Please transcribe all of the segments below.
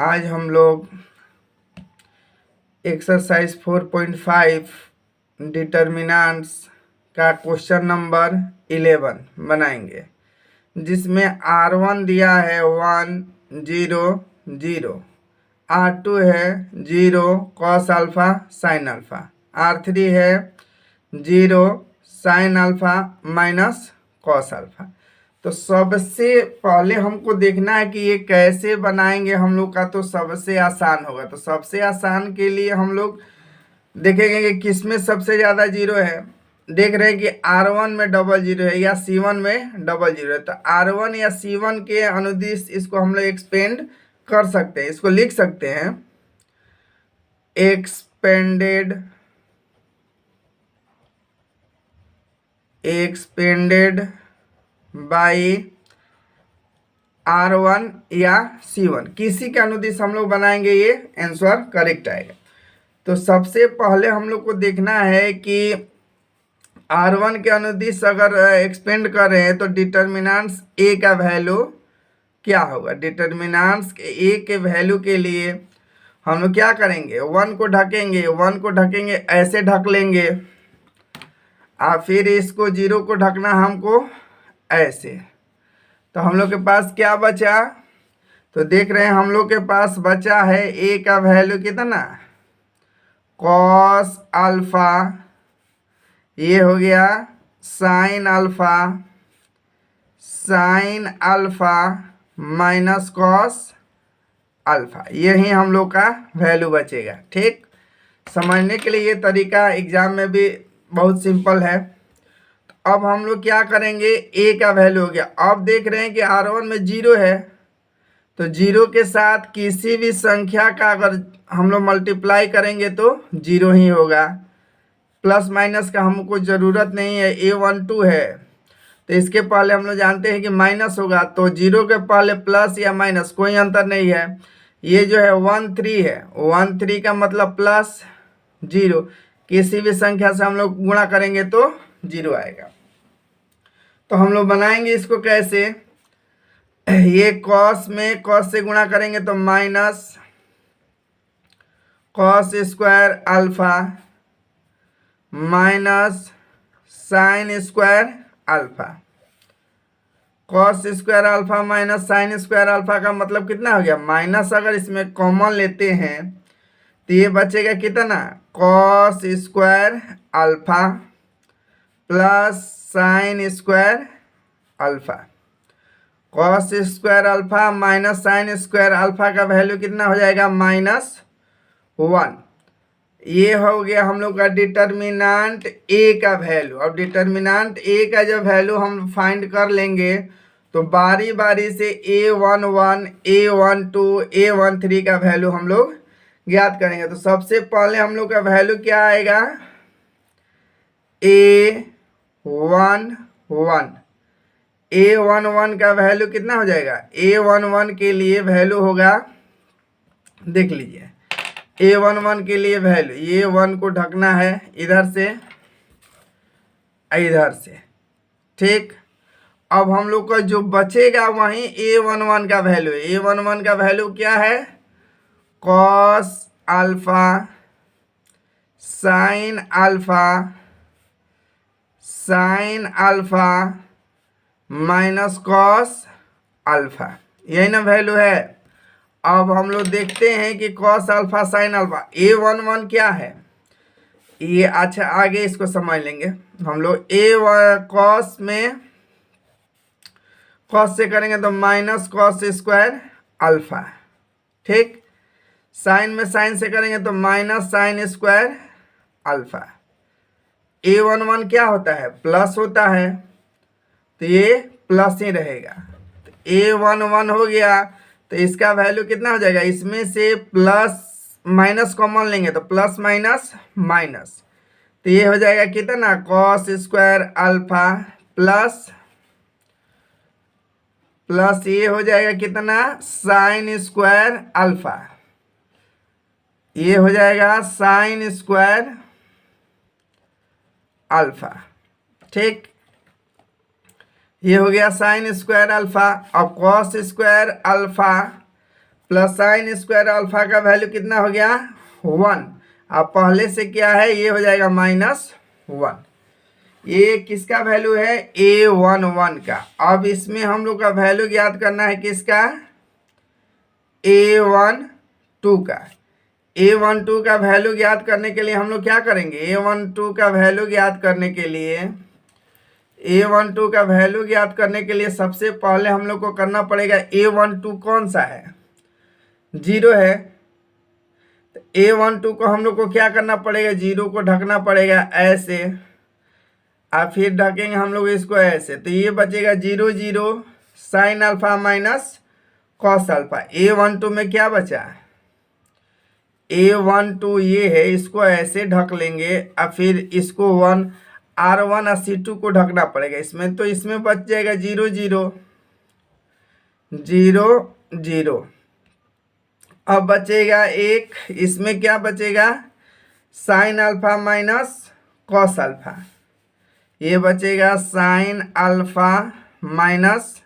आज हम लोग एक्सरसाइज 4.5 डिटर्मिनेंट्स का क्वेश्चन नंबर 11 बनाएंगे, जिसमें R1 दिया है 1 0 0, R2 है 0 cos alpha sin alpha, R3 है 0 sin alpha minus cos alpha. तो सबसे पहले हमको देखना है कि ये कैसे बनाएंगे हम लोग का। तो सबसे आसान होगा, तो सबसे आसान के लिए हम लोग देखेंगे कि किस में सबसे ज़्यादा जीरो है। देख रहे हैं कि R1 में डबल जीरो है या C1 में डबल जीरो है। तो R1 या C1 के अनुदिश इसको हम लोग एक्सपेंड कर सकते हैं, इसको लिख सकते हैं एक्सपेंडेड बाई R1 या C1, किसी के अनुदिश हम लोग बनाएंगे, ये आंसर करेक्ट आएगा। तो सबसे पहले हम लोग को देखना है कि R1 के अनुदिश अगर एक्सपेंड कर रहे हैं तो डिटर्मिनेंट्स A का वैल्यू क्या होगा। डिटर्मिनेंट्स A के वैल्यू के लिए हम लोग क्या करेंगे, 1 को ढकेंगे, 1 को ढकेंगे, ऐसे ढक लेंगे, और फिर इसको 0 को ढकना हमको ऐसे। तो हम लोग के पास क्या बचा, तो देख रहे हैं हम लोग के पास बचा है A का वैल्यू कितना, कॉस अल्फा, ये हो गया sine alpha minus cos alpha, यही हम लोग का वैल्यू बचेगा। ठीक, समझने के लिए ये तरीका एग्जाम में भी बहुत सिंपल है। अब हम लोग क्या करेंगे, A का वैल्यू हो गया। अब देख रहे हैं कि R1 में 0 है, तो 0 के साथ किसी भी संख्या का अगर हम लोग मल्टीप्लाई करेंगे तो 0 ही होगा। प्लस माइनस का हमको ज़रूरत नहीं है, A12 है तो इसके पहले हम लोग जानते हैं कि माइनस होगा, तो 0 के पहले प्लस या माइनस कोई अंतर नहीं है। ये जो है 13 है, 13 का मतलब प्लस 0, किसी भी संख्या से हम लोग गुणा करेंगे तो 0 आएगा। तो हम लोग बनाएंगे इसको कैसे, ये कॉस में कॉस से गुणा करेंगे तो minus cos square alpha minus sine square alpha. Cos square alpha minus sine square alpha का मतलब कितना हो गया, माइनस अगर इसमें कॉमन लेते हैं तो ये बचेगा कितना, cos square alpha plus sine square alpha. Cos square alpha minus sine square alpha का वैल्यू कितना हो जाएगा, -1। ये हो गया हम लोग का डिटर्मिनेंट A का वैल्यू। अब डिटर्मिनेंट A का जब वैल्यू हम फाइंड कर लेंगे तो बारी बारी से A11, A12, A13 का वैल्यू हम लोग ज्ञात करेंगे। तो सबसे पहले हम लोग का वैल्यू क्या आएगा, A11 का वैल्यू कितना हो जाएगा, A11 के लिए वैल्यू होगा, देख लीजिए A11 के लिए वैल्यू, ये 1 को ढकना है इधर से इधर से। ठीक, अब हम लोग का जो बचेगा वहीं A11 का वैल्यू है। A11 का वैल्यू क्या है, cos alpha sine alpha minus cos alpha, यही ना वैल्यू है। अब हम लोग देखते हैं कि cos alpha sine alpha, A11 क्या है ये, अच्छा आगे इसको समझ लेंगे हम लोग। कॉस में कॉस से करेंगे तो माइनस कॉस स्क्वायर अल्फा। ठीक, साइन में साइन से करेंगे तो minus sine square alpha. A11 क्या होता है, प्लस होता है, तो ये प्लस ही रहेगा। तो A11 हो गया, तो इसका वैल्यू कितना हो जाएगा, इसमें से प्लस माइनस कॉमन लेंगे तो प्लस माइनस माइनस, तो ये हो जाएगा कितना, कॉस स्क्वायर अल्फा प्लस ये हो जाएगा कितना, साइन स्क्वायर अल्फा, ये हो जाएगा साइन स्क्वायर अल्फा। ठीक, ये हो गया साइन स्क्वायर अल्फा। अब cos square alpha plus sine square alpha का वैल्यू कितना हो गया 1। अब पहले से क्या है ये हो जाएगा -1। ये किसका वैल्यू है A11 का। अब इसमें हम लोग का वैल्यू ज्ञात करना है किसका A12 का। A12 का वैल्यू ज्ञात करने के लिए हम लोग क्या करेंगे A12 का वैल्यू ज्ञात करने के लिए सबसे पहले हम लोग को करना पड़ेगा A12 कौन सा है 0 है। तो A12 को हम लोग को क्या करना पड़ेगा 0 को ढकना पड़ेगा ऐसे, और फिर ढकेंगे हम लोग इसको ऐसे। तो ये बचेगा 0 0 sine alpha minus cos alpha. A12 में क्या बचा A12 ये है, इसको ऐसे ढक लेंगे और फिर इसको R1 और C2 को ढकना पड़ेगा इसमें। तो इसमें बच जाएगा 0 0 0 0। अब बचेगा एक, इसमें क्या बचेगा sine alpha minus cos alpha. ये बचेगा sine alpha minus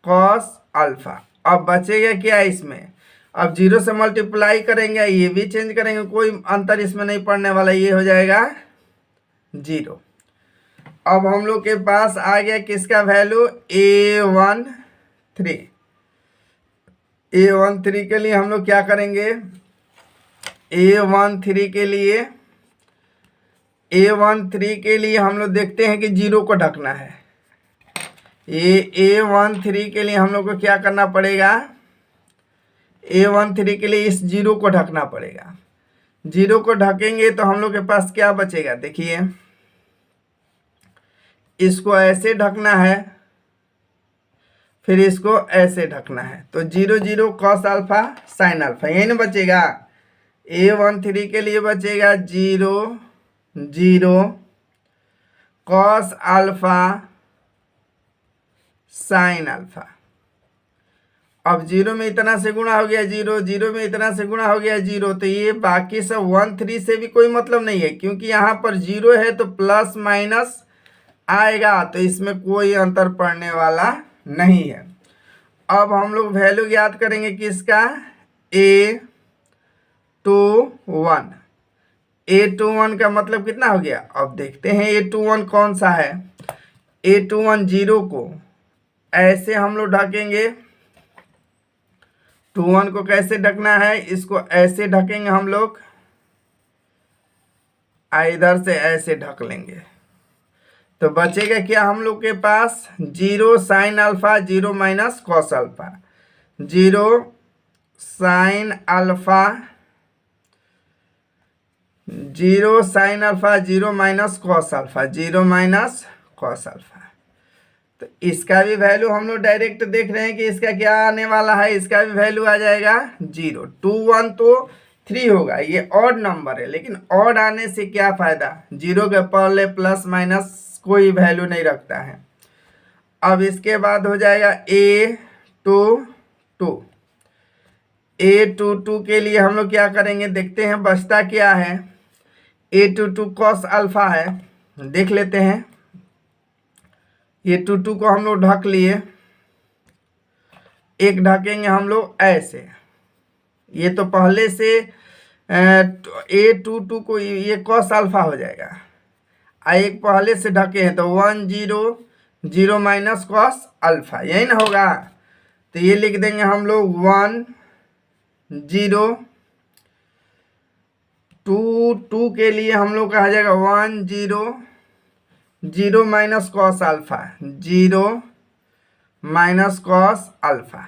cos alpha. अब बचेगा क्या इसमें, अब 0 से मल्टीप्लाई करेंगे, ये भी चेंज करेंगे, कोई अंतर इसमें नहीं पड़ने वाला, ये हो जाएगा 0। अब हम लोग के पास आ गया किसका वैल्यू A13। A13 के लिए हम लोग क्या करेंगे A13 के लिए हम लोग देखते हैं कि 0 को ढकना है। ये A13 के लिए हम लोग को क्या करना पड़ेगा A13 के लिए इस 0 को ढकना पड़ेगा। 0 को ढकेंगे तो हम लोग के पास क्या बचेगा, देखिए इसको ऐसे ढकना है, फिर इसको ऐसे ढकना है। तो 0 0 कॉस अल्फा साइन अल्फा, यही ना बचेगा। A13 के लिए बचेगा 0 0 कॉस अल्फा साइन अल्फा। अब 0 में इतना से गुणा हो गया 0, 0 में इतना से गुणा हो गया 0। तो ये बाकी सब 1 3 से भी कोई मतलब नहीं है, क्योंकि यहाँ पर 0 है तो प्लस माइनस आएगा, तो इसमें कोई अंतर पड़ने वाला नहीं है। अब हम लोग वैल्यू याद करेंगे किसका A21। A21 का मतलब कितना हो गया, अब देखते हैं A21 कौन सा है। A21 0 को ऐसे हम लोग ढकेंगे, 21 को कैसे ढकना है, इसको ऐसे ढकेंगे हम लोग, इधर से ऐसे ढक लेंगे। तो बचेगा क्या हम लोग के पास 0 sine alpha 0 minus cos alpha. 0 sine alpha 0 minus cos alpha, 0 minus cos alpha. तो इसका भी वैल्यू हम लोग डायरेक्ट देख रहे हैं कि इसका क्या आने वाला है, इसका भी वैल्यू आ जाएगा 0। 2 1 तो 3 होगा, ये ऑड नंबर है, लेकिन ऑड आने से क्या फ़ायदा, 0 के पहले प्लस माइनस कोई वैल्यू नहीं रखता है। अब इसके बाद हो जाएगा A22 के लिए हम लोग क्या करेंगे, देखते हैं बचता क्या है। A22 कॉस अल्फा है, देख लेते हैं। ये 22 को हम लोग ढक लिए, एक ढकेंगे हम लोग ऐसे, ये तो पहले से A22 को ये कॉस अल्फा हो जाएगा, एक पहले से ढके हैं तो 1 0 0 माइनस कॉस अल्फा, यही ना होगा। तो ये लिख देंगे हम लोग 1 0 2 के लिए हम लोग का आ जाएगा 1 0 0 minus cos alpha, 0 minus cos alpha.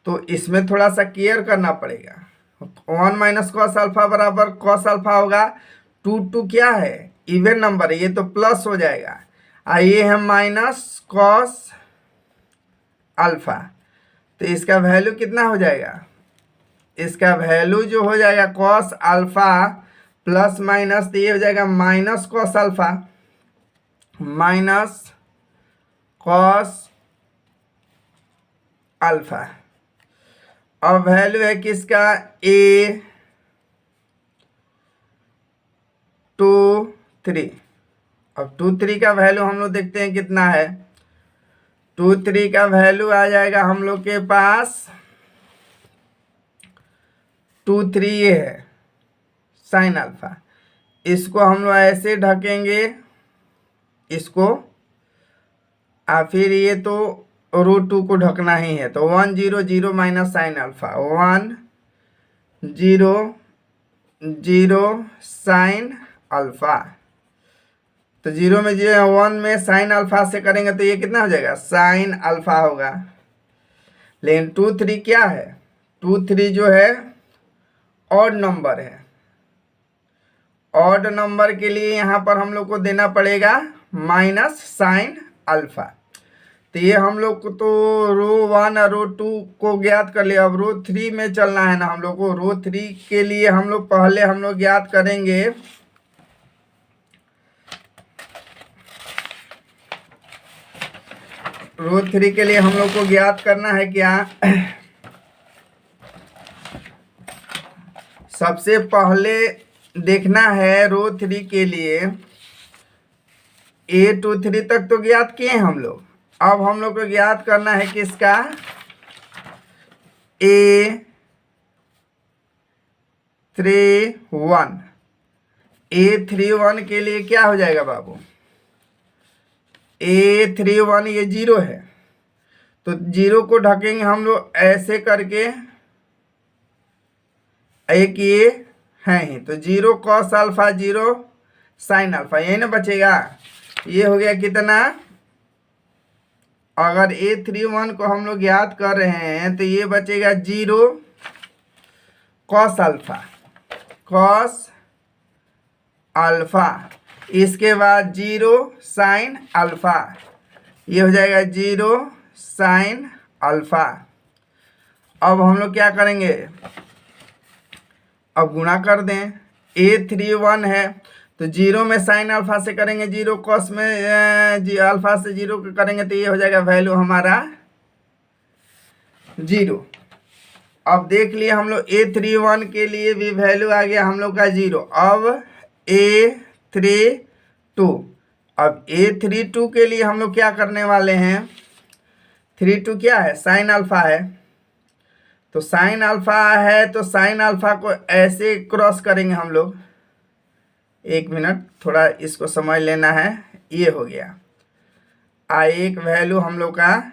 तो इसमें थोड़ा सा केयर करना पड़ेगा। 1 माइनस कॉस अल्फा बराबर कॉस अल्फा होगा। 2 क्या है, इवन नंबर है, ये तो प्लस हो जाएगा, और ये है माइनस कॉस अल्फा। तो इसका वैल्यू कितना हो जाएगा, इसका वैल्यू जो हो जाएगा कॉस अल्फा प्लस माइनस, तो ये हो जाएगा minus cos alpha minus cos alpha. अब वैल्यू है किसका A23। अब 23 का वैल्यू हम लोग देखते हैं कितना है। 23 का वैल्यू आ जाएगा हम लोग के पास 2 3 ये है साइन अल्फा, इसको हम लोग ऐसे ढकेंगे इसको, फिर ये तो √2 को ढकना ही है, तो 1 0 0 minus sine alpha, 1 0 0 sine alpha. तो 0 में 1 में साइन अल्फा से करेंगे तो ये कितना हो जाएगा, साइन अल्फा होगा। लेकिन 2 3 क्या है, 2 3 जो है ऑड नंबर है, ऑड नंबर के लिए यहाँ पर हम लोग को देना पड़ेगा माइनस साइन अल्फा। तो ये हम लोग को तो रो 1 और रो 2 को ज्ञात कर लिया, अब रो 3 में चलना है ना हम लोग को। रो 3 के लिए हम लोग पहले ज्ञात करेंगे रो 3 के लिए हम लोग को ज्ञात करना है क्या, सबसे पहले देखना है रो 3 के लिए A 2 3 तक तो ज्ञात किए हम लोग। अब हम लोग को ज्ञात करना है किसका, A 3 1। A 3 1 के लिए क्या हो जाएगा बाबू, A 3 1 ये 0 है, तो 0 को ढकेंगे हम लोग ऐसे करके, एक ये है ही, तो 0 कॉस अल्फा 0 साइन अल्फा, यही ना बचेगा। ये हो गया कितना, अगर A 3 1 को हम लोग याद कर रहे हैं तो ये बचेगा 0 कॉस अल्फा, कॉस अल्फा, इसके बाद 0 साइन अल्फा, ये हो जाएगा 0 साइन अल्फा। अब हम लोग क्या करेंगे, अब गुणा कर दें, A 3 1 है तो 0 में साइन अल्फा से करेंगे, 0 कॉस में अल्फा से 0 करेंगे तो ये हो जाएगा वैल्यू हमारा 0। अब देख लिए हम लोग A 3 1 के लिए भी वैल्यू आ गया हम लोग का 0। अब A 3 2, अब A 3 2 के लिए हम लोग क्या करने वाले हैं, 3 2 क्या है, साइन अल्फा है, तो साइन अल्फा है तो साइन अल्फा को ऐसे क्रॉस करेंगे हम लोग, एक मिनट थोड़ा इसको समझ लेना है। ये हो गया एक वैल्यू हम लोग का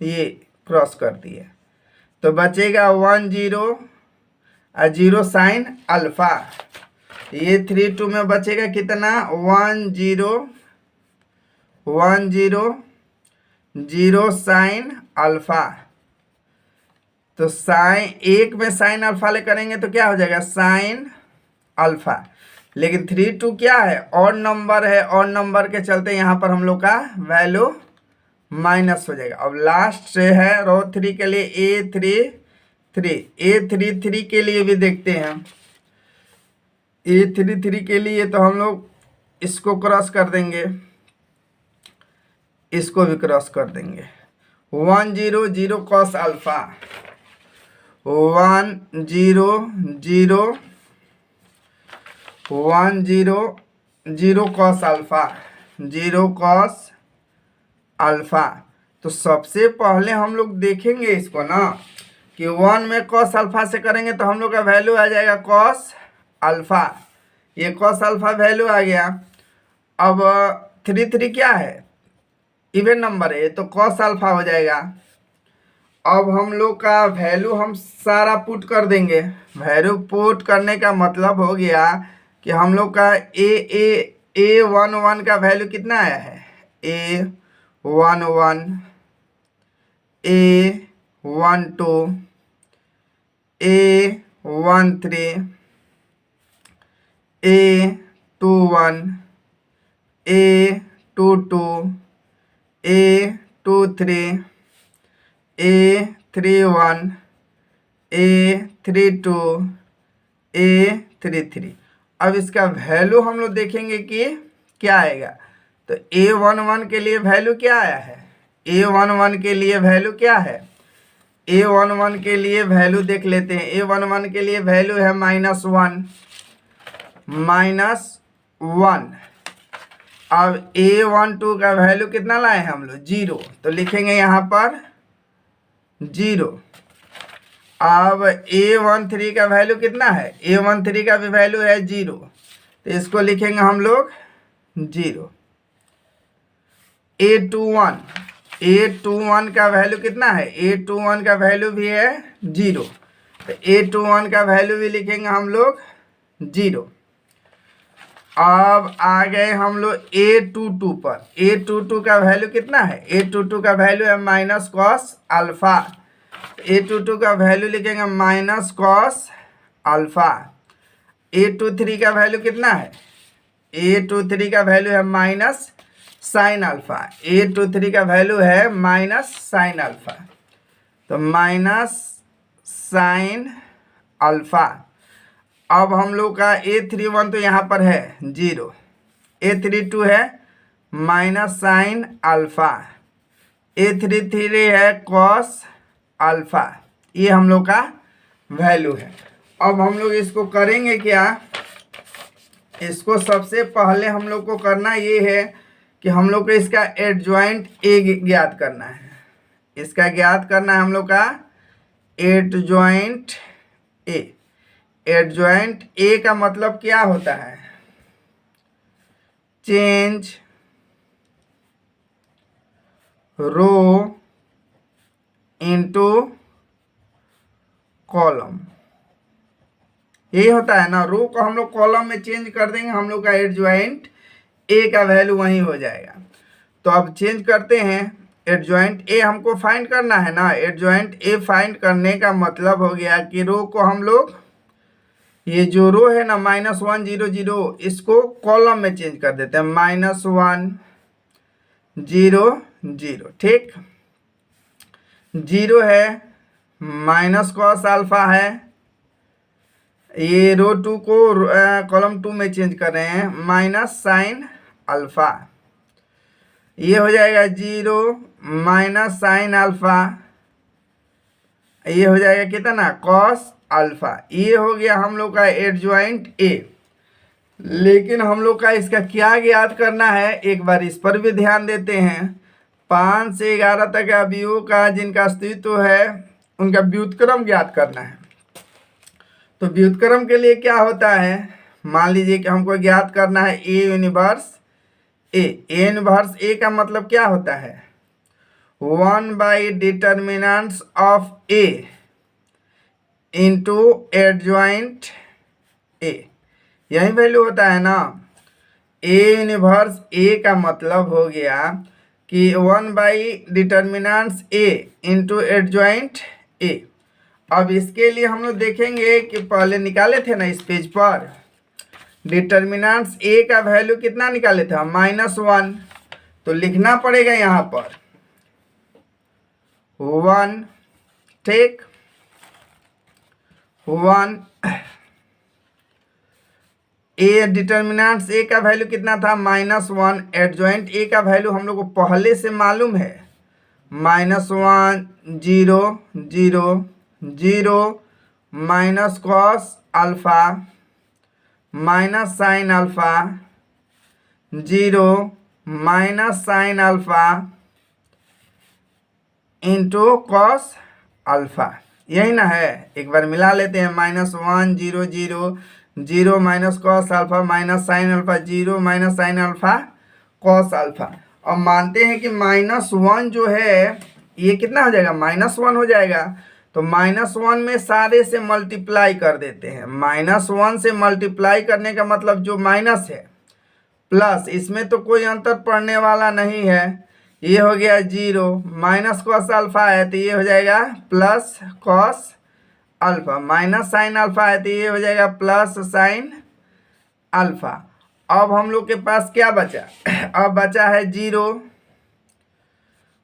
ये क्रॉस कर दिए, तो बचेगा 1 0 और 0 साइन अल्फा। ये 3 2 में बचेगा कितना, 1 0 1 0 0 साइन अल्फा। तो साइन एक में साइन अल्फा ले करेंगे तो क्या हो जाएगा, साइन अल्फा। लेकिन 3 2 क्या है, ऑड नंबर है, ऑड नंबर के चलते यहाँ पर हम लोग का वैल्यू माइनस हो जाएगा। अब लास्ट से है रो 3 के लिए A 3 3, A 3 3 के लिए भी देखते हैं। A 3 3 के लिए तो हम लोग इसको क्रॉस कर देंगे, इसको भी क्रॉस कर देंगे, 1 0 0 cos alpha, 1 0 0 1 0 0 cos alpha, 0 cos alpha. तो सबसे पहले हम लोग देखेंगे इसको ना कि 1 में कॉस अल्फा से करेंगे तो हम लोग का वैल्यू आ जाएगा कॉस अल्फा, ये कॉस अल्फा वैल्यू आ गया। अब 3 3 क्या है, इवन नंबर है तो कॉस अल्फा हो जाएगा। अब हम लोग का वैल्यू हम सारा पुट कर देंगे, वैल्यू पुट करने का मतलब हो गया कि हम लोग का A 1 1 का वैल्यू कितना आया है, A 1 1, A 1 2, A 1 3, A 2 1, A 2 2, A 2 3, A 3 1, A 3 2, A 3 3। अब इसका वैल्यू हम लोग देखेंगे कि क्या आएगा। तो A 1 1 के लिए वैल्यू क्या आया है, A 1 1 के लिए वैल्यू क्या है, A 1 1 के लिए वैल्यू देख लेते हैं। A 1 1 के लिए वैल्यू है -1, -1। अब A 1 2 का वैल्यू कितना लाए हैं हम लोग, 0, तो लिखेंगे यहाँ पर 0। अब A13 का वैल्यू कितना है, A13 का भी वैल्यू है 0, तो इसको लिखेंगे हम लोग 0। A21 का वैल्यू कितना है, A21 का वैल्यू भी है 0, तो A21 का वैल्यू भी लिखेंगे हम लोग 0। अब आ गए हम लोग A22 पर। A22 का वैल्यू कितना है, A22 का वैल्यू है माइनस कॉस अल्फा, A22 का वैल्यू लिखेंगे माइनस कॉस अल्फा। A23 का वैल्यू कितना है, A23 का वैल्यू है माइनस साइन अल्फा, A23 का वैल्यू है माइनस साइन अल्फा, तो माइनस साइन अल्फा। अब हम लोग का A31 तो यहाँ पर है 0, A32 है माइनस साइन अल्फा, A33 है कॉस अल्फा। ये हम लोग का वैल्यू है। अब हम लोग इसको करेंगे क्या, इसको सबसे पहले हम लोग को करना ये है कि हम लोग को इसका एडजॉइंट ए ज्ञात करना है, इसका ज्ञात करना है हम लोग का एडजॉइंट ए। एडजॉइंट ए का मतलब क्या होता है, चेंज रो इनटू कॉलम, यही होता है ना, रो को हम लोग कॉलम में चेंज कर देंगे, हम लोग का एडजॉइंट ए का वैल्यू वहीं हो जाएगा। तो अब चेंज करते हैं, एडजॉइंट ए हमको फाइंड करना है ना, एडजॉइंट ए फाइंड करने का मतलब हो गया कि रो को हम लोग, ये जो रो है ना -1 0 0, इसको कॉलम में चेंज कर देते हैं, -1 0 0, ठीक। 0 है माइनस कॉस अल्फा है, ये रो 2 को कॉलम 2 में चेंज कर रहे हैं, माइनस साइन अल्फा, ये हो जाएगा 0 माइनस साइन अल्फा, ये हो जाएगा कितना कॉस अल्फा। ये हो गया हम लोग का एडजॉइंट ए। लेकिन हम लोग का इसका क्या ज्ञात करना है, एक बार इस पर भी ध्यान देते हैं। 5 से 11 तक अवयवों का जिनका अस्तित्व है उनका व्युत्क्रम ज्ञात करना है। तो व्युत्क्रम के लिए क्या होता है, मान लीजिए कि हमको ज्ञात करना है ए यूनिवर्स ए। ए यूनिवर्स ए का मतलब क्या होता है, 1 determinants of A into adjoint ए, यही वैल्यू होता है ना। ए यूनिवर्स ए का मतलब हो गया कि 1 डिटर्मिनेंट्स ए इंटू एडजॉइंट ए। अब इसके लिए हम लोग देखेंगे कि पहले निकाले थे ना इस पेज पर, डिटर्मिनेंट्स ए का वैल्यू कितना निकाले थे, -1, तो लिखना पड़ेगा यहाँ पर 1, ठीक, 1। ए डिटर्मिनेंट्स ए का वैल्यू कितना था, -1। एडजॉइंट ए का वैल्यू हम लोग को पहले से मालूम है, -1 0 0 0 minus cos alpha minus sine alpha 0 minus sine alpha into cos alpha, यही ना है। एक बार मिला लेते हैं, -1 0 0 0 minus cos alpha minus sine alpha 0 minus sine alpha cos alpha. अब मानते हैं कि -1 जो है ये कितना हो जाएगा, -1 हो जाएगा। तो -1 में सारे से मल्टीप्लाई कर देते हैं, -1 से मल्टीप्लाई करने का मतलब जो माइनस है प्लस, इसमें तो कोई अंतर पड़ने वाला नहीं है। ये हो गया 0 माइनस कॉस अल्फा है तो ये हो जाएगा plus cos alpha, minus sine alpha है तो ये हो जाएगा प्लस साइन अल्फा। अब हम लोग के पास क्या बचा, अब बचा है 0,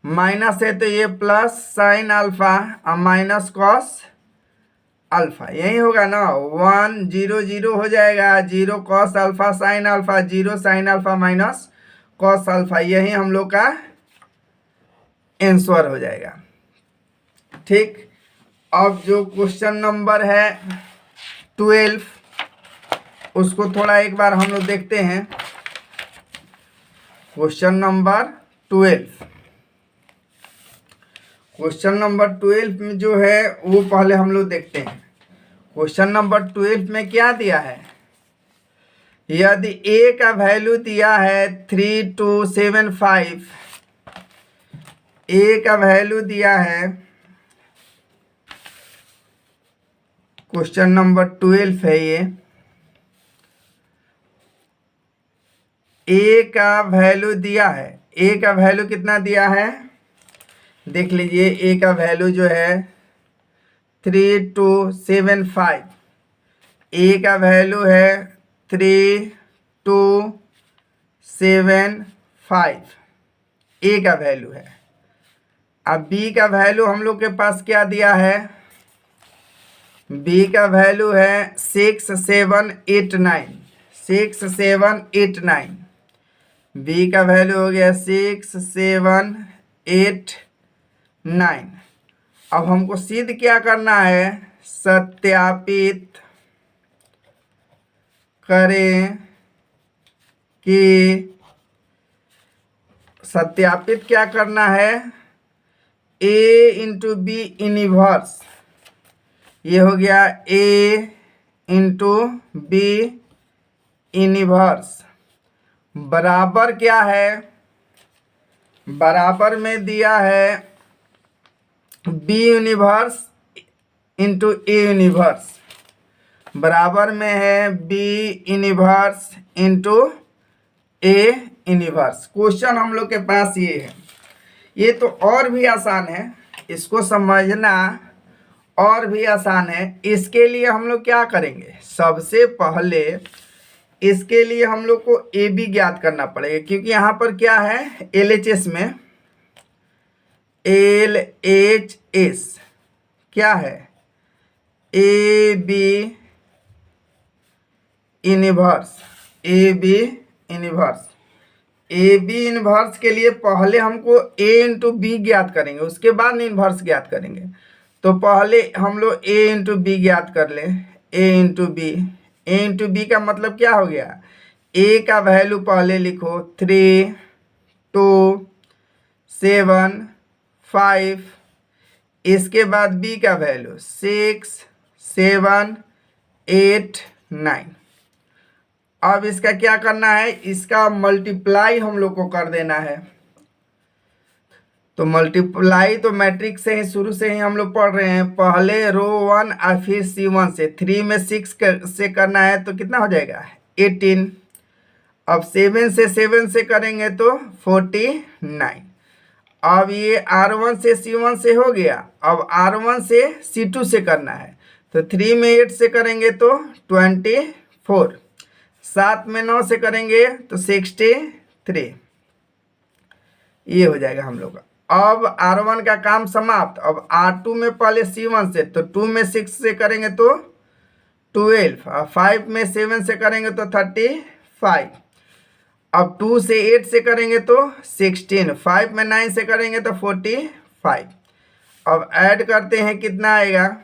माइनस है तो ये प्लस साइन अल्फा और माइनस कॉस अल्फा, यही होगा ना। 1 0 0 हो जाएगा, 0 cos alpha sine alpha 0 sine alpha minus cos alpha, यही हम लोग का आंसर हो जाएगा, ठीक। अब जो क्वेश्चन नंबर है 12, उसको थोड़ा एक बार हम लोग देखते हैं। क्वेश्चन नंबर 12, क्वेश्चन नंबर 12 में जो है वो पहले हम लोग देखते हैं। क्वेश्चन नंबर 12 में क्या दिया है, यदि ए का वैल्यू दिया है 3275, ए का वैल्यू दिया है, क्वेश्चन नंबर 12 है ये, ए का वैल्यू दिया है, ए का वैल्यू कितना दिया है देख लीजिए, ए का वैल्यू जो है 3275, ए का वैल्यू है 3275, ए का वैल्यू है। अब बी का वैल्यू हम लोग के पास क्या दिया है, बी का वैल्यू है 6789, 6789, बी का वैल्यू हो गया 6789। अब हमको सिद्ध क्या करना है, सत्यापित करें कि, सत्यापित क्या करना है, ए इंटू बी इनवर्स, ये हो गया ए इंटू बी इनवर्स बराबर क्या है, बराबर में दिया है B inverse into A inverse, बराबर में है B inverse into A inverse. Question हम लोग के पास ये है, ये तो और भी आसान है, इसको समझना और भी आसान है। इसके लिए हम लोग क्या करेंगे, सबसे पहले इसके लिए हम लोग को ए बी ज्ञात करना पड़ेगा, क्योंकि यहाँ पर क्या है LHS में, LHS क्या है, A B inverse, A B inverse, A B inverse के लिए पहले हमको ए इंटू बी ज्ञात करेंगे, उसके बाद इनवर्स ज्ञात करेंगे। तो पहले हम लोग ए इंटू बी ज्ञात कर लें, ए इंटू बी, ए इंटू बी का मतलब क्या हो गया, ए का वैल्यू पहले लिखो 3275, इसके बाद बी का वैल्यू 6789। अब इसका क्या करना है, इसका मल्टीप्लाई हम लोग को कर देना है। तो मल्टीप्लाई तो मैट्रिक्स से ही शुरू से ही हम लोग पढ़ रहे हैं, पहले रो 1 और फिर C1 से, 3 में 6 से करना है तो कितना हो जाएगा 18। अब 7 से 7 से करेंगे तो 49। अब ये R1 से C1 से हो गया, अब R1 से C2 से करना है, तो 3 में 8 से करेंगे तो 24, 7 में 9 से करेंगे तो 63, ये हो जाएगा हम लोग का। अब R1 का काम समाप्त। अब R2 में पहले C1 से, तो 2 में 6 से करेंगे तो 12, और 5 में 7 से करेंगे तो 35, अब 2 से 8 से करेंगे तो 16, 5 में 9 से करेंगे तो 45। अब ऐड करते हैं, कितना आएगा,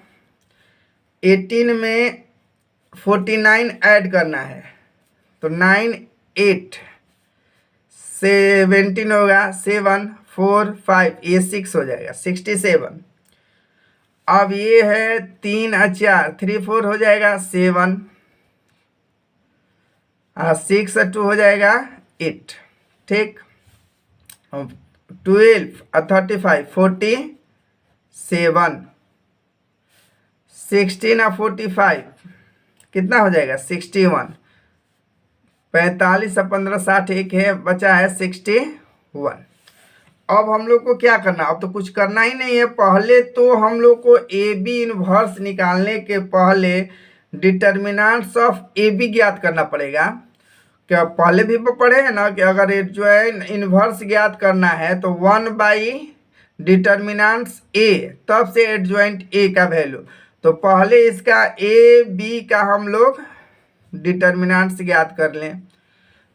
18 में 49 ऐड करना है, तो 9 8 17 होगा, 7 4 5, ये 6 हो जाएगा 67। अब ये है 3 और 4, 3 4 हो जाएगा 7, 6 और 2 हो जाएगा 8, ठीक। 12 और 35 47, 16 और 45 कितना हो जाएगा 61, 45 और 15 60, एक है बचा है 61। अब हम लोग को क्या करना, अब तो कुछ करना ही नहीं है, पहले तो हम लोग को ए बी इनवर्स निकालने के पहले डिटर्मिनेंट्स ऑफ ए बी ज्ञात करना पड़ेगा। क्या पहले भी पढ़े हैं ना कि अगर एडजॉइंट इनवर्स ज्ञात करना है तो 1/, डिटर्मिनेंट्स ए, तब से एडजॉइंट ए का वैल्यू। तो पहले इसका ए बी का हम लोग डिटर्मिनेंट्स ज्ञात कर लें।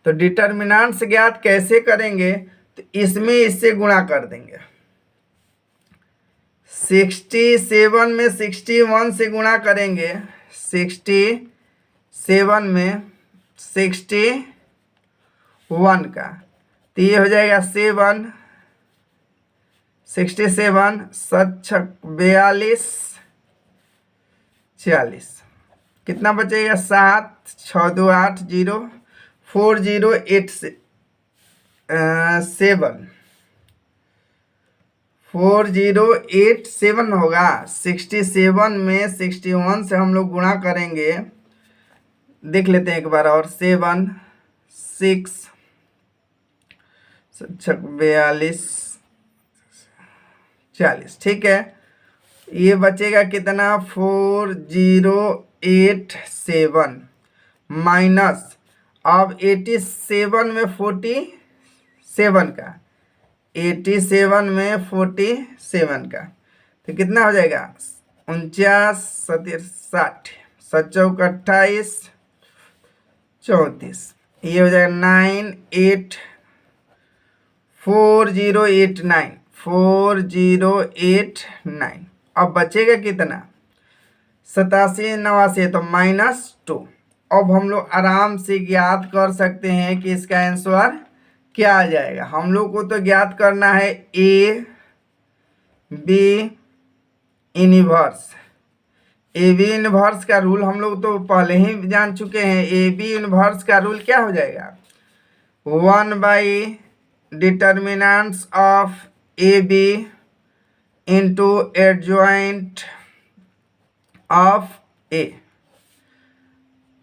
तो डिटर्मिनेंट्स ज्ञात कैसे करेंगे, तो इसमें इससे गुणा कर देंगे, 67 में 61 से गुणा करेंगे, 67 में 61 का, तो ये हो जाएगा 7 67 7 42 46, कितना बचेगा 7 6 2 8 0 4087 4087 होगा। 67 में 61 से हम लोग गुणा करेंगे, देख लेते हैं एक बार और। 7 6 42 40, ठीक है। ये बचेगा कितना 4087 माइनस, अब 87 में 47 का, 87 में 47 का, तो कितना हो जाएगा 49 60 7 28 34, ये हो जाएगा 4089। अब बचेगा कितना 87 89, तो -2। अब हम लोग आराम से ज्ञात कर सकते हैं कि इसका आंसर क्या आ जाएगा। हम लोग को तो ज्ञात करना है A B inverse. A B inverse का रूल हम लोग तो पहले ही जान चुके हैं। ए बी इनवर्स का रूल क्या हो जाएगा one by determinants of A B into adjoint of A.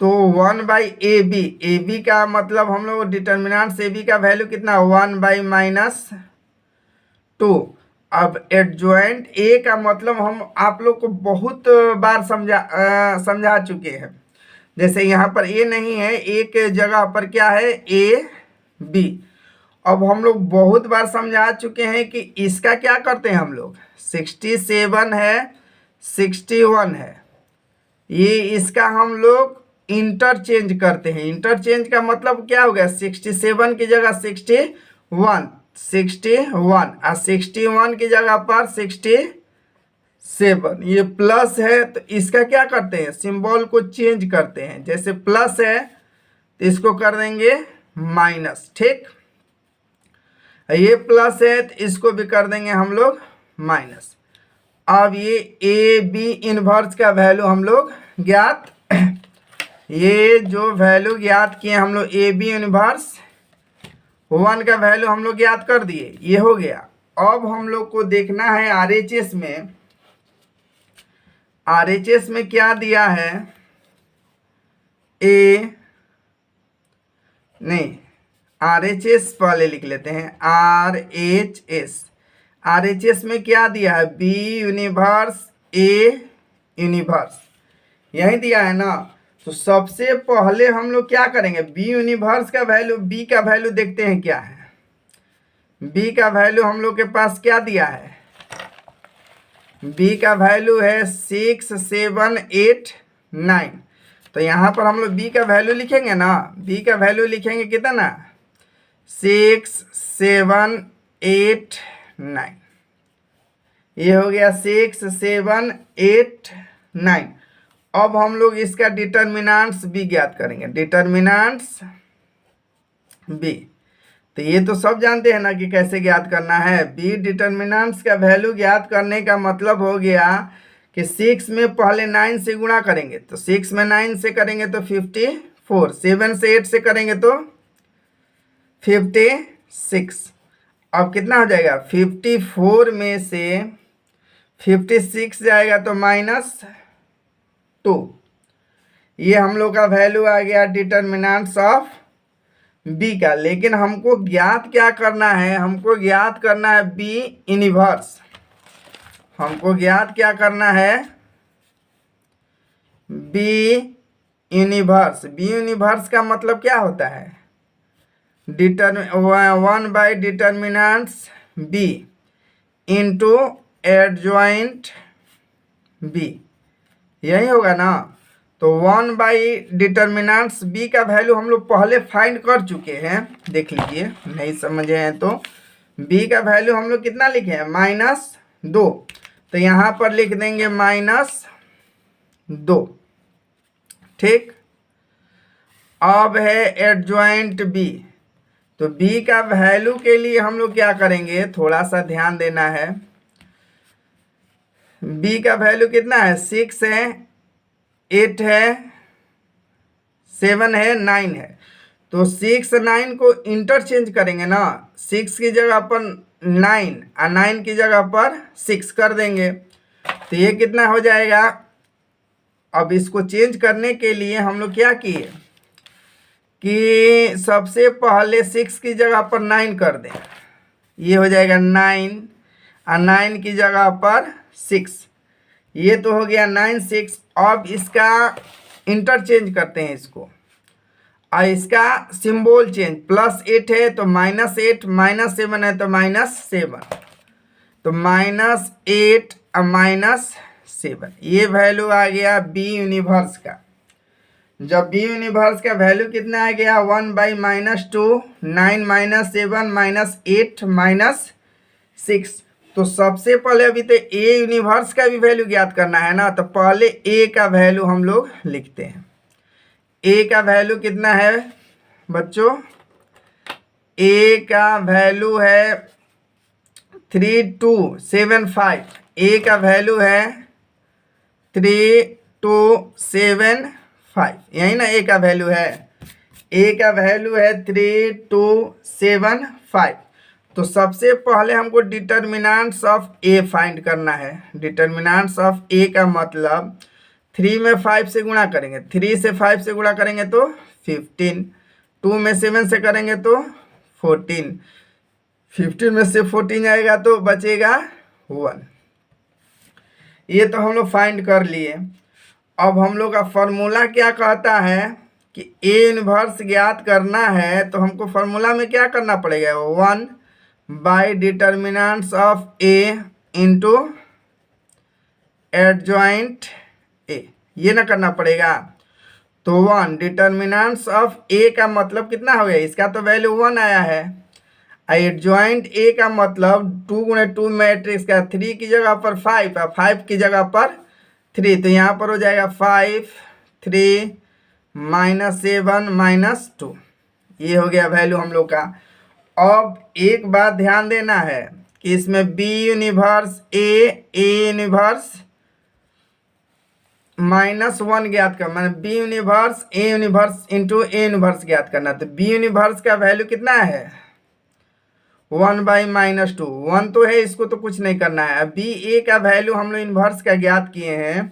तो 1/AB, ए बी का मतलब हम लोग डिटर्मिनेंट्स ए बी का वैल्यू कितना 1/-2। अब एडजॉइंट ए का मतलब हम आप लोग को बहुत बार समझा चुके हैं। जैसे यहाँ पर ए नहीं है, ए के जगह पर क्या है ए बी। अब हम लोग बहुत बार समझा चुके हैं कि इसका क्या करते हैं हम लोग 67 है 61 है, ये इसका हम लोग इंटरचेंज करते हैं। इंटरचेंज का मतलब क्या हो गया 67 की जगह 61 और 61 की जगह पर 67, ये प्लस है तो इसका क्या करते हैं सिंबल को चेंज करते हैं। जैसे प्लस है तो इसको कर देंगे माइनस, ठीक। ये प्लस है तो इसको भी कर देंगे हम लोग माइनस। अब ये ए बी इनवर्स का वैल्यू हम लोग ज्ञात, ये जो वैल्यू ज्ञात किए हम लोग ए बी इनवर्स 1 का वैल्यू हम लोग ज्ञात कर दिए, ये हो गया। अब हम लोग को देखना है आरएचएस में, आरएचएस में क्या दिया है आरएचएस पहले लिख लेते हैं। आरएचएस में क्या दिया है बी यूनिवर्स ए यूनिवर्स, यही दिया है ना। तो सबसे पहले हम लोग क्या करेंगे बी यूनिवर्स का वैल्यू, बी का वैल्यू देखते हैं क्या है। बी का वैल्यू हम लोग के पास क्या दिया है, बी का वैल्यू है 6 7 8 9। तो यहाँ पर हम लोग बी का वैल्यू लिखेंगे ना, बी का वैल्यू लिखेंगे कितना 6 7 8 9, ये हो गया 6 7 8 9। अब हम लोग इसका डिटर्मिनेंट्स भी ज्ञात करेंगे, डिटर्मिनेंट्स बी। तो ये तो सब जानते हैं ना कि कैसे ज्ञात करना है। बी डिटर्मिनेंट्स का वैल्यू ज्ञात करने का मतलब हो गया कि 6 में पहले 9 से गुणा करेंगे, तो 6 में 9 से करेंगे तो 54, 7 से 8 से करेंगे तो 56। अब कितना हो जाएगा 54 में से 56 जाएगा तो -2। ये हम लोग का वैल्यू आ गया डिटर्मिनेंट्स ऑफ बी का। लेकिन हमको ज्ञात क्या करना है, हमको ज्ञात करना है बी इनवर्स। हमको ज्ञात क्या करना है बी यूनिवर्स। बी यूनिवर्स का मतलब क्या होता है 1/डिटर्मिनेंट्स बी इंटू एडजॉइंट बी, यही होगा ना। तो 1/डिटर्मिनेंट्स बी का वैल्यू हम लोग पहले फाइंड कर चुके हैं, देख लीजिए नहीं समझे हैं तो। बी का वैल्यू हम लोग कितना लिखे हैं -2, तो यहाँ पर लिख देंगे -2, ठीक। अब है एडजॉइंट बी, तो b का वैल्यू के लिए हम लोग क्या करेंगे, थोड़ा सा ध्यान देना है। b का वैल्यू कितना है, 6 है, 8 है, 7 है, 9 है। तो 6 9 को इंटरचेंज करेंगे ना, 6 की जगह पर 9 और 9 की जगह पर 6 कर देंगे। तो ये कितना हो जाएगा। अब इसको चेंज करने के लिए हम लोग क्या किए कि सबसे पहले 6 की जगह पर 9 कर दें। ये हो जाएगा 9 और 9 की जगह पर 6। ये तो हो गया 9 6। अब इसका इंटरचेंज करते हैं इसको, और इसका सिंबल चेंज। +8 है तो -8, -7 है तो -7, तो -8 और -7। ये वैल्यू आ गया बी यूनिवर्स का। जब बी यूनिवर्स का वैल्यू कितना आ गया, 1/-2, 9 -7 -8 -6। तो सबसे पहले अभी तो ए यूनिवर्स का भी वैल्यू ज्ञात करना है ना, तो पहले ए का वैल्यू हम लोग लिखते हैं। ए का वैल्यू कितना है बच्चों, ए का वैल्यू है 3275। ए का वैल्यू है 3275, यही ना ए का वैल्यू है। ए का वैल्यू है 3275। तो सबसे पहले हमको डिटर्मिनेंट्स ऑफ ए फाइंड करना है। डिटर्मिनेंट्स ऑफ ए का मतलब 3 में 5 से गुणा करेंगे, 3 से 5 से गुणा करेंगे तो 15, 2 में 7 से करेंगे तो 14, 15 में से 14 आएगा तो बचेगा 1। ये तो हम लोग फाइंड कर लिए। अब हम लोग का फॉर्मूला क्या कहता है कि ए इनवर्स ज्ञात करना है, तो हमको फॉर्मूला में क्या करना पड़ेगा, one by determinants of A into adjoint A, ये ना करना पड़ेगा। तो 1 डिटर्मिनेंट्स ऑफ ए का मतलब कितना हो गया, इसका तो वैल्यू 1 आया है। एडजॉइंट ए का मतलब 2 × 2 मैट्रिक्स का 3 की जगह पर 5 और 5 की जगह पर 3, तो यहाँ पर हो जाएगा 5 3 -7 -2। ये हो गया वैल्यू हम लोग का। अब एक बात ध्यान देना है कि इसमें बी यूनिवर्स ए यूनिवर्स -1 ज्ञात करना, मैंने B inverse A inverse into A inverse ज्ञात करना। तो बी यूनिवर्स का वैल्यू कितना है, 1/-2। 1 तो है, इसको तो कुछ नहीं करना है। बी ए का वैल्यू हम लोग इन्वर्स का ज्ञात किए हैं,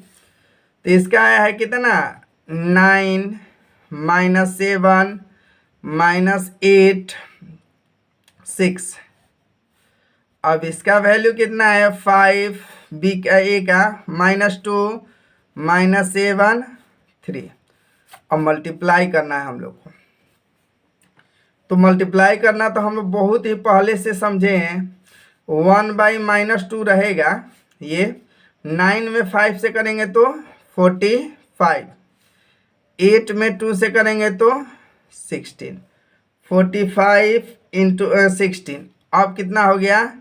तो इसका आया है कितना, 9 -7 -8 6। अब इसका वैल्यू कितना है 5, बी का ए का -2 -7 3। अब मल्टीप्लाई करना है हम लोग को। तो मल्टीप्लाई करना तो हम लोग बहुत ही पहले से समझे हैं। 1/-2 रहेगा, ये 9 में 5 से करेंगे तो 45, 8 में 2 से करेंगे तो 16, 45 × 16। अब कितना हो गया,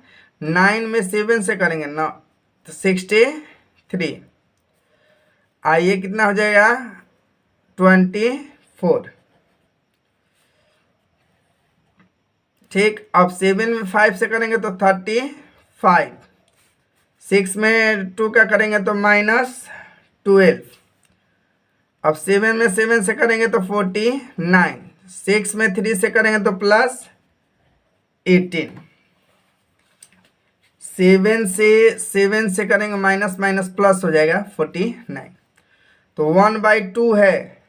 9 में 7 से करेंगे ना तो 63, आइए कितना हो जाएगा 24। ठीक, अब 7 में 5 से करेंगे तो 35, 6 में 2 का करेंगे तो -12। अब 7 में 7 से करेंगे तो 49, 6 में 3 से करेंगे तो +18, 7 से करेंगे माइनस प्लस हो जाएगा 49। तो 1/2 है,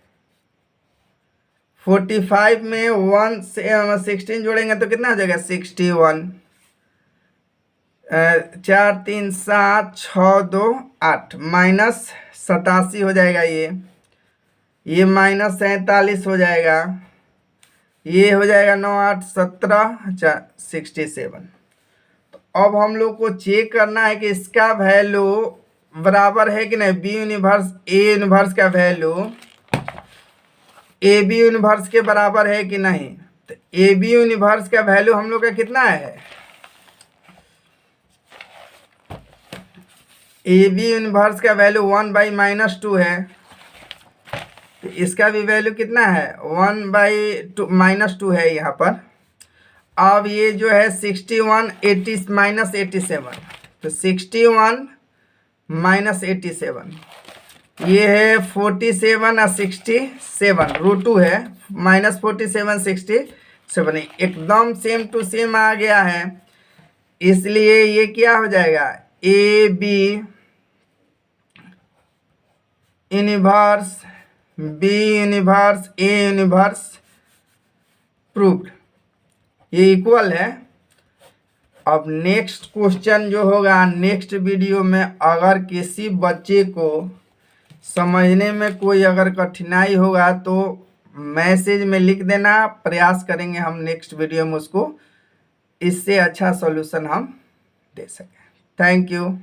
45 में 1 से 16 जोड़ेंगे तो कितना हो जाएगा 61, 4 3 7 6 2 8 -87 हो जाएगा। ये -47 हो जाएगा। ये हो जाएगा 9 8 17 67। तो अब हम लोग को चेक करना है कि इसका वैल्यू बराबर है कि नहीं, बी यूनिवर्स ए यूनिवर्स का वैल्यू ए बी यूनिवर्स के बराबर है कि नहीं। तो ए बी यूनिवर्स का वैल्यू हम लोग का कितना है, ए बी यूनिवर्स का वैल्यू 1/-2 है। तो इसका भी वैल्यू कितना है, 1/2 -2 है यहाँ पर। अब ये जो है 61 80 माइनस 87, तो 61 माइनस 87 ये है 47 और 67 √2 है, -47 67 एकदम सेम टू सेम आ गया है, इसलिए ये क्या हो जाएगा A B inverse B inverse A inverse proved, ये इक्वल है। अब नेक्स्ट क्वेश्चन जो होगा नेक्स्ट वीडियो में, अगर किसी बच्चे को समझने में कोई अगर कठिनाई होगा तो मैसेज में लिख देना, प्रयास करेंगे हम नेक्स्ट वीडियो में उसको इससे अच्छा सॉल्यूशन हम दे सकें। Thank you.